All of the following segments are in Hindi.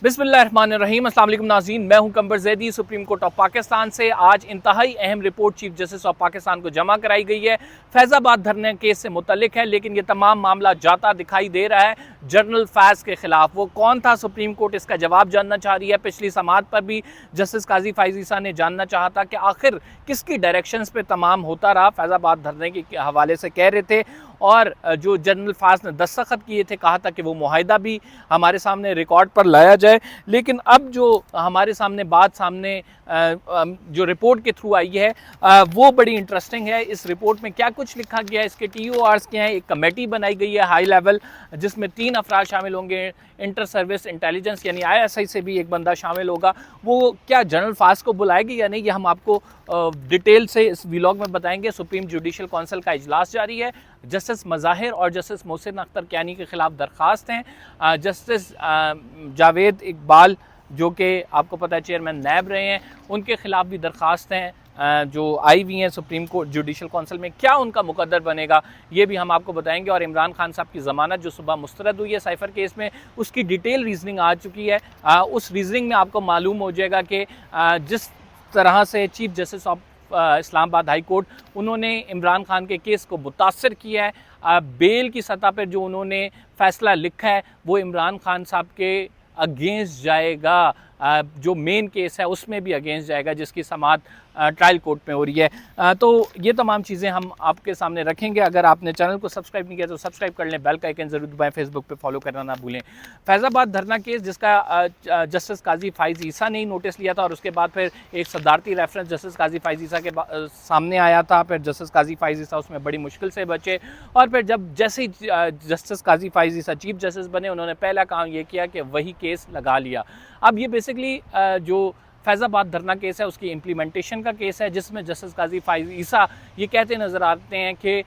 बिस्मिल्लाहिर्रहमानिर्रहीम। अस्सलाम वालेकुम नाज़रीन, मैं हूं कंबर Zaidi. Supreme court of Pakistan से आज इंतहाई अहम report chief justice of Pakistan को जमा कराई गई है। फैज़ाबाद धरने केस से मुतल्लिक है, लेकिन ये तमाम मामला जाता दिखाई दे रहा है जनरल फैज़ के खिलाफ। वो कौन था, सुप्रीम कोर्ट इसका जवाब जानना चाह रही है। पिछली समाअत पर भी जस्टिस काजी फ़ाइज़ ईसा ने जानना चाहा था कि आखिर किसकी डायरेक्शंस पे तमाम होता रहा। फैज़ाबाद धरने के हवाले से कह रहे थे और जो जनरल फाज ने दस्तखत किए थे, कहा था कि वो मुआहिदा भी हमारे सामने रिकॉर्ड पर लाया जाए। लेकिन अब जो हमारे सामने बात जो रिपोर्ट के थ्रू आई है वो बड़ी इंटरेस्टिंग है। इस रिपोर्ट में क्या कुछ लिखा गया है, इसके TORs क्या हैं। एक कमेटी बनाई गई है हाई लेवल, जिसमें 3 अफराद शामिल होंगे। इंटर सर्विस इंटेलिजेंस यानी ISI से भी एक बंदा शामिल होगा। वो क्या जनरल फाज को बुलाएगी या नहीं, ये हम आपको डिटेल से इस व्लॉग में बताएंगे। सुप्रीम जुडिशल काउंसिल का इजलास जारी है। जस्टिस मज़ाहिर और जस्टिस मोहसिन अख्तर कियानी के खिलाफ दरख्वास्त हैं। जस्टिस जावेद इकबाल, जो कि आपको पता है चेयरमैन नैब रहे हैं, उनके खिलाफ भी दरख्वास्त हैं जो आई हुई हैं सुप्रीम कोर्ट जुडिशल काउंसिल में। क्या उनका मुकद्दर बनेगा, ये भी हम आपको बताएंगे। और इमरान खान साहब की ज़मानत जो सुबह मुस्तरद हुई है साइफर केस में, उसकी डिटेल रीजनिंग आ चुकी है। उस रीजनिंग में आपको मालूम हो जाएगा कि जिस तरह से chief justice of Islamabad high court, उन्होंने इमरान खान के केस को मुतासर किया है। बेल की सतह पर जो उन्होंने फ़ैसला लिखा है वो इमरान खान साहब के अगेंस्ट जाएगा। जो मेन केस है उसमें भी अगेंस्ट जाएगा, जिसकी समाअत ट्रायल कोर्ट में हो रही है। तो ये तमाम चीज़ें हम आपके सामने रखेंगे। अगर आपने चैनल को सब्सक्राइब नहीं किया तो सब्सक्राइब कर लें, बेल का आइकन ज़रूर दबाएं, फेसबुक पे फॉलो करना ना भूलें। फैज़ाबाद धरना केस, जिसका जस्टिस काजी फ़ाइज़ ईसा ने ही नोटिस लिया था, और उसके बाद फिर एक सदारती रेफरेंस जस्टिस काजी फ़ाइज़ ईसा के सामने आया था। फिर जस्टिस काजी फ़ाइज़ ईसा उसमें बड़ी मुश्किल से बचे, और फिर जैसे ही जस्टिस काजी फ़ाइज़ ईसा चीफ जस्टिस बने, उन्होंने पहला काम ये किया कि वही केस लगा लिया। अब ये बेसिकली जो फैज़ाबाद धरना केस है उसकी इम्प्लीमेंटेशन का केस है, जिसमें जस्टिस काजी फ़ाइज़ ईसा ये कहते नज़र आते हैं कि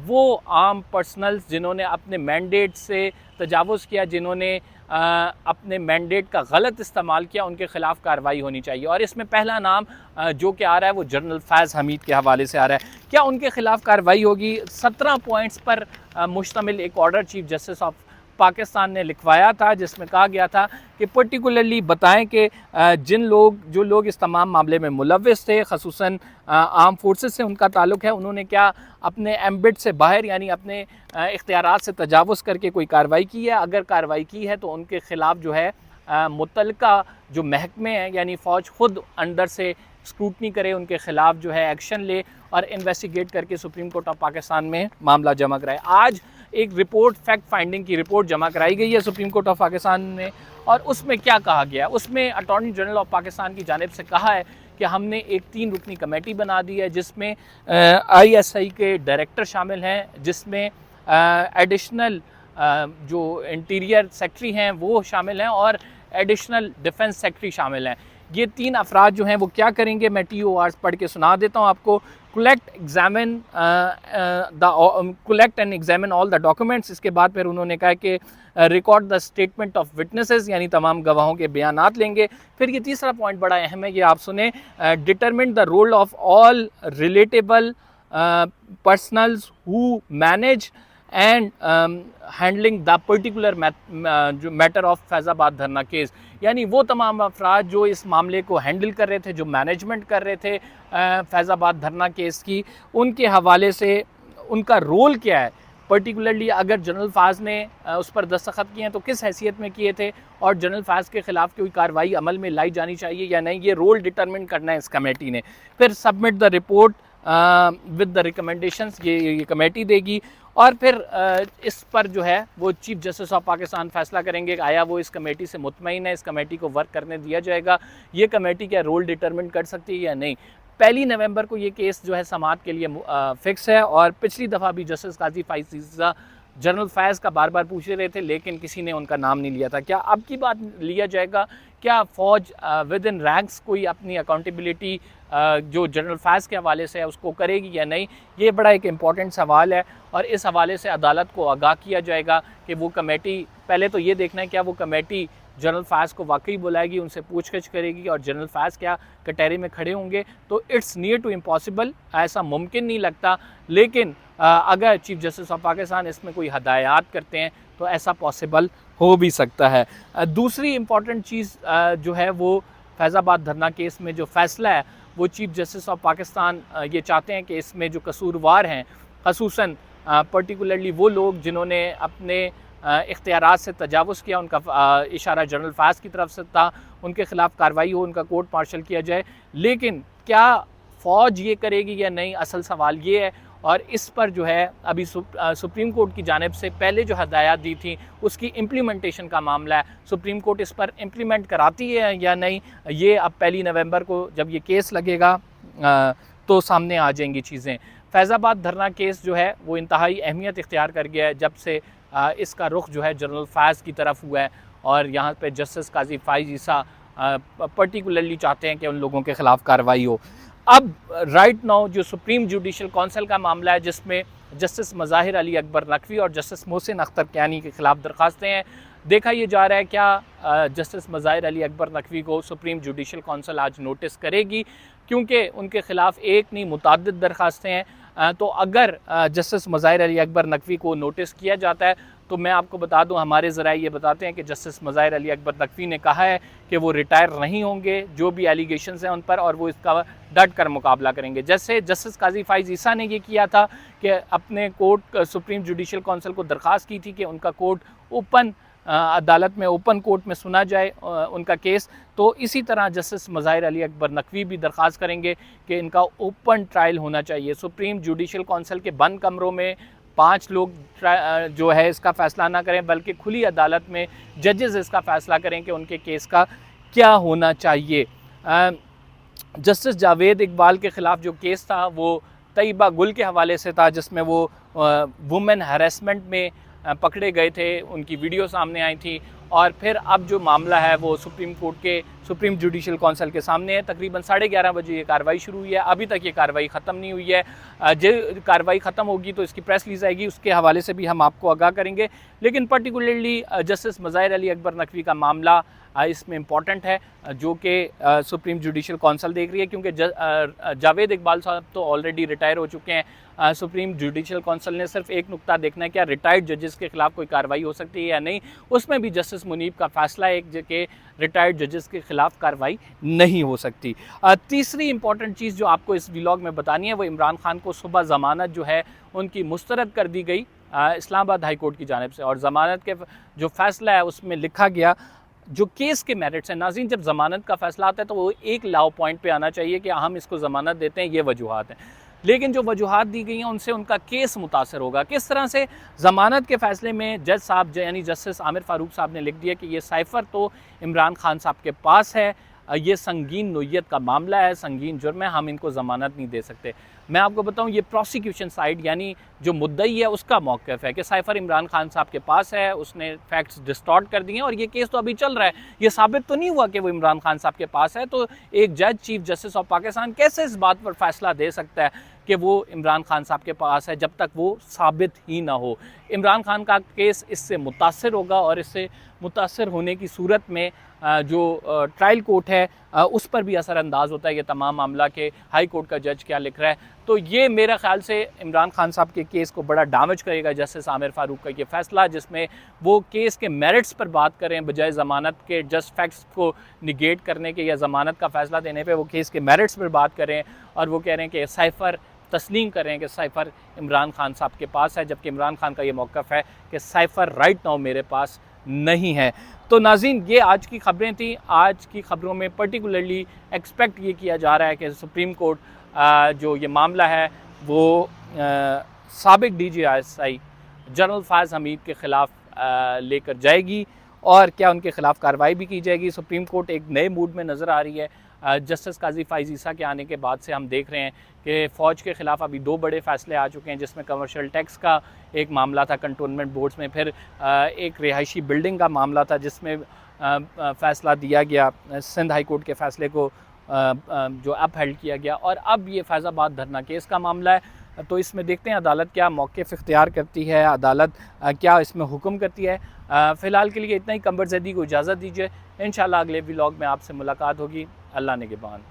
वो आम पर्सनल्स जिन्होंने अपने मैंडेट से तजावुज़ किया, जिन्होंने अपने मैंडेट का गलत इस्तेमाल किया, उनके ख़िलाफ़ कार्रवाई होनी चाहिए। और इसमें पहला नाम जो कि आ रहा है वो जनरल फैज़ हमीद के हवाले से आ रहा है। क्या उनके ख़िलाफ़ कार्रवाई होगी? 17 पॉइंट्स पर मुश्तमिल एक order chief justice of Pakistan ने लिखवाया था, जिसमें कहा गया था कि पर्टिकुलरली बताएं कि जो लोग इस तमाम मामले में मुलव्विस थे, ख़ुसूसन आर्म फोर्सेस से उनका ताल्लुक़ है, उन्होंने क्या अपने एम्बिट से बाहर यानी अपने इख्तियारात से तजावुज़ करके कोई कार्रवाई की है। अगर कार्रवाई की है तो उनके ख़िलाफ़ जो है मुतल्लिका जो महकमे हैं यानी फ़ौज खुद अंदर से स्क्रूटनी करे, उनके ख़िलाफ़ जो है एक्शन ले और इन्वेस्टिगेट करके सुप्रीम कोर्ट ऑफ पाकिस्तान में मामला जमा कराए। आज एक रिपोर्ट, फैक्ट फाइंडिंग की रिपोर्ट जमा कराई गई है सुप्रीम कोर्ट ऑफ पाकिस्तान में, और उसमें क्या कहा गया है? उसमें अटॉर्नी जनरल ऑफ पाकिस्तान की जानिब से कहा है कि हमने एक 3 रुकनी कमेटी बना दी है, जिसमें ISI के डायरेक्टर शामिल हैं, जिसमें एडिशनल जो इंटीरियर सेक्रेटरी हैं वो शामिल हैं, और एडिशनल डिफेंस सेक्रेटरी शामिल हैं। ये 3 अफराद जो हैं वो क्या करेंगे, मैं TORs पढ़ के सुना देता हूँ आपको। Collect and examine all the documents. इसके बाद फिर उन्होंने कहा कि record the statement of witnesses, यानी तमाम गवाहों के बयानात लेंगे। फिर ये तीसरा पॉइंट बड़ा अहम है, ये आप सुने। Determine the role of all relatable personals who manage and handling the particular जो मैटर ऑफ फैज़ाबाद धरना केस, यानी वो तमाम अफराद जो इस मामले को हैंडल कर रहे थे, जो मैनेजमेंट कर रहे थे फैज़ाबाद धरना केस की, उनके हवाले से उनका रोल क्या है। पर्टिकुलरली अगर जनरल फाज ने उस पर दस्तखत किए हैं तो किस हैसियत में किए थे, और जनरल फाज के ख़िलाफ़ कोई कार्रवाई अमल में लाई जानी चाहिए या नहीं, ये रोल डिटरमिन करना है इस कमेटी ने। फिर submit the report with the recommendations, ये कमेटी देगी, और फिर इस पर जो है वो चीफ जस्टिस ऑफ पाकिस्तान फ़ैसला करेंगे कि आया वो इस कमेटी से मुतमईन है, इस कमेटी को वर्क करने दिया जाएगा, ये कमेटी क्या रोल डिटरमिन कर सकती है या नहीं। 1 नवंबर को ये केस जो है समाअत के लिए फ़िक्स है। और पिछली दफ़ा भी जस्टिस काजी फ़ाइज़ ईसा जनरल फैज़ का बार बार पूछ रहे थे, लेकिन किसी ने उनका नाम नहीं लिया था। क्या अब की बात लिया जाएगा? क्या फ़ौज विद इन रैंक्स कोई अपनी अकाउंटेबिलिटी जो जनरल फैज़ के हवाले से है उसको करेगी या नहीं? ये बड़ा एक इम्पॉर्टेंट सवाल है, और इस हवाले से अदालत को आगाह किया जाएगा कि वो कमेटी, पहले तो ये देखना है क्या वो कमेटी जनरल फैज़ को वाकई बुलाएगी, उनसे पूछगछ करेगी, और जनरल फैज़ क्या कटहरे में खड़े होंगे। तो इट्स नियर टू इम्पॉसिबल, ऐसा मुमकिन नहीं लगता। लेकिन अगर चीफ जस्टिस ऑफ पाकिस्तान इसमें कोई हदायत करते हैं तो ऐसा पॉसिबल हो भी सकता है। दूसरी इम्पॉर्टेंट चीज़ जो है वो फैज़ाबाद धरना केस में जो फ़ैसला है वो चीफ जस्टिस ऑफ पाकिस्तान ये चाहते हैं कि इसमें जो कसूरवार हैं, ख़ुसूसन पर्टिकुलरली वो लोग जिन्होंने अपने इख्तियारात से तजावुज़ किया, उनका इशारा जनरल फास की तरफ से था, उनके ख़िलाफ़ कार्रवाई हो, उनका कोर्ट मार्शल किया जाए। लेकिन क्या फ़ौज ये करेगी या नहीं, असल सवाल ये है। और इस पर जो है अभी सुप्रीम कोर्ट की जानिब से पहले जो हदायत दी थी उसकी इम्प्लीमेंटेशन का मामला है। सुप्रीम कोर्ट इस पर इम्प्लीमेंट कराती है या नहीं, ये अब 1 नवंबर को जब ये केस लगेगा तो सामने आ जाएंगी चीज़ें। फैज़ाबाद धरना केस जो है वो इंतहाई अहमियत इख्तियार कर गया है जब से इसका रुख जो है जनरल फैज़ की तरफ हुआ है, और यहाँ पे जस्टिस काजी फ़ाइज़ ईसा पर्टिकुलरली चाहते हैं कि उन लोगों के ख़िलाफ़ कार्रवाई हो। अब राइट नाउ जो सुप्रीम जुडिशल काउंसिल का मामला है जिसमें जस्टिस मज़ाहिर अली अकबर नकवी और जस्टिस मोहसिन अख्तर कियानी के ख़िलाफ़ दरख्वास्तें हैं, देखा ये जा रहा है क्या जस्टिस मज़ाहिर अली अकबर नकवी को सुप्रीम जुडिशल काउंसिल आज नोटिस करेगी, क्योंकि उनके ख़िलाफ़ एक नहीं मुतअद्दिद दरख्वास्तें हैं। तो अगर जस्टिस मज़ाहिर अली अकबर नकवी को नोटिस किया जाता है तो मैं आपको बता दूं, हमारे ज़राए ये बताते हैं कि जस्टिस मज़ाहिर अली अकबर नकवी ने कहा है कि वो रिटायर नहीं होंगे जो भी एलिगेशंस हैं उन पर, और वो इसका डट कर मुकाबला करेंगे। जैसे जस्टिस काजी फ़ाइज़ ईसा ने ये किया था कि अपने कोर्ट सुप्रीम जुडिशल काउंसिल को दरख्वास्त की थी कि उनका कोर्ट ओपन अदालत में, ओपन कोर्ट में सुना जाए उनका केस, तो इसी तरह जस्टिस मज़ाहिर अली अकबर नकवी भी दरख्वास्त करेंगे कि इनका ओपन ट्रायल होना चाहिए। सुप्रीम जुडिशल काउंसिल के बंद कमरों में 5 लोग जो है इसका फ़ैसला ना करें, बल्कि खुली अदालत में जजेस इसका फ़ैसला करें कि उनके केस का क्या होना चाहिए। जस्टिस जावेद इकबाल के ख़िलाफ़ जो केस था वो तैयबा गुल के हवाले से था, जिसमें वो वुमेन हैरेसमेंट में पकड़े गए थे, उनकी वीडियो सामने आई थी, और फिर अब जो मामला है वो सुप्रीम कोर्ट के सुप्रीम जुडिशल काउंसिल के सामने है। तकरीबन 11:30 बजे ये कार्रवाई शुरू हुई है, अभी तक ये कार्रवाई ख़त्म नहीं हुई है। जो कार्रवाई ख़त्म होगी तो इसकी प्रेस रिलीज़ आएगी, उसके हवाले से भी हम आपको आगाह करेंगे। लेकिन पर्टिकुलरली जस्टिस मज़ाहिर अली अकबर नकवी का मामला इसमें इम्पॉर्टेंट है, जो कि सुप्रीम जुडिशल काउंसिल देख रही है, क्योंकि जावेद इकबाल साहब तो ऑलरेडी रिटायर हो चुके हैं। सुप्रीम जुडिशल काउंसिल ने सिर्फ एक नुक्ता देखना है, क्या रिटायर्ड जजेस के ख़िलाफ़ कोई कार्रवाई हो सकती है या नहीं। उसमें भी जस्टिस मुनीब का फ़ैसला है कि रिटायर्ड जजेस के ख़िलाफ़ कार्रवाई नहीं हो सकती। तीसरी इंपॉर्टेंट चीज़ जो आपको इस व्लॉग में बतानी है वो इमरान खान को सुबह ज़मानत जो है उनकी मुस्तरद कर दी गई इस्लामाबाद हाई कोर्ट की जानिब से, और ज़मानत के जो फ़ैसला है उसमें लिखा गया जो केस के मेरिट्स हैं। नाज़रीन, जब ज़मानत का फ़ैसला आता है तो वो एक लाव पॉइंट पे आना चाहिए कि हम इसको ज़मानत देते हैं, ये वजूहात हैं, लेकिन जो वजूहात दी गई हैं उनसे उनका केस मुतासर होगा। किस तरह से ज़मानत के फ़ैसले में जज साहब यानी जस्टिस आमिर फ़ारूक साहब ने लिख दिया कि ये साइफ़र तो इमरान खान साहब के पास है, ये संगीन नोयत का मामला है, संगीन जुर्म है, हम इनको ज़मानत नहीं दे सकते। मैं आपको बताऊं, ये प्रोसिक्यूशन साइड यानी जो मुद्दई है उसका मौक़िफ़ है कि साइफ़र इमरान खान साहब के पास है, उसने फैक्ट्स डिस्टॉर्ट कर दिए हैं और ये केस तो अभी चल रहा है, ये साबित तो नहीं हुआ कि वो इमरान खान साहब के पास है। तो एक जज चीफ जस्टिस ऑफ पाकिस्तान कैसे इस बात पर फैसला दे सकता है कि वो इमरान खान साहब के पास है जब तक वो साबित ही ना हो। इमरान खान का केस इससे मुतासर होगा, और इससे मुतासर होने की सूरत में जो ट्रायल कोर्ट है उस पर भी असरअंदाज होता है ये तमाम मामला के हाई कोर्ट का जज क्या लिख रहा है। तो ये मेरा ख्याल से इमरान खान साहब के केस को बड़ा डैमेज करेगा जस्टिस आमिर फ़ारूक का ये फ़ैसला, जिसमें वो केस के मेरिट्स पर बात करें बजाय ज़मानत के जस्ट फैक्ट्स को निगेट करने के या ज़मानत का फ़ैसला देने पे वो केस के मेरिट्स पर बात करें, और वो कह रहे हैं कि साइफ़र तस्लीम करें कि साइफ़र इमरान खान साहब के पास है, जबकि इमरान खान का ये मौक़िफ़ है कि साइफ़र राइट नाउ मेरे पास नहीं है। तो नाज़रीन, ये आज की ख़बरें थी। आज की ख़बरों में पर्टिकुलरली एक्सपेक्ट ये किया जा रहा है कि सुप्रीम कोर्ट जो ये मामला है वो साबिक़ DGSI जनरल फ़ायज़ हमीद के ख़िलाफ़ लेकर जाएगी, और क्या उनके ख़िलाफ़ कार्रवाई भी की जाएगी। सुप्रीम कोर्ट एक नए मूड में नज़र आ रही है। जस्टिस काजी फ़ाइज़ ईसा के आने के बाद से हम देख रहे हैं कि फ़ौज के ख़िलाफ़ अभी 2 बड़े फ़ैसले आ चुके हैं, जिसमें कमर्शियल टैक्स का एक मामला था कंटोनमेंट बोर्ड्स में, फिर एक रिहायशी बिल्डिंग का मामला था जिसमें फ़ैसला दिया गया, सिंध हाई कोर्ट के फ़ैसले को जो अपहेल्ड किया गया, और अब ये फैज़ाबाद धरना केस का मामला है। तो इसमें देखते हैं अदालत क्या मौक़िफ़ इख्तियार करती है, अदालत क्या इसमें हुक्म करती है। फ़िलहाल के लिए इतना ही। कंबर ज़ैदी को इजाज़त दीजिए, इंशाअल्लाह अगले व्लॉग में आपसे मुलाकात होगी। अल्लाह निगहबान।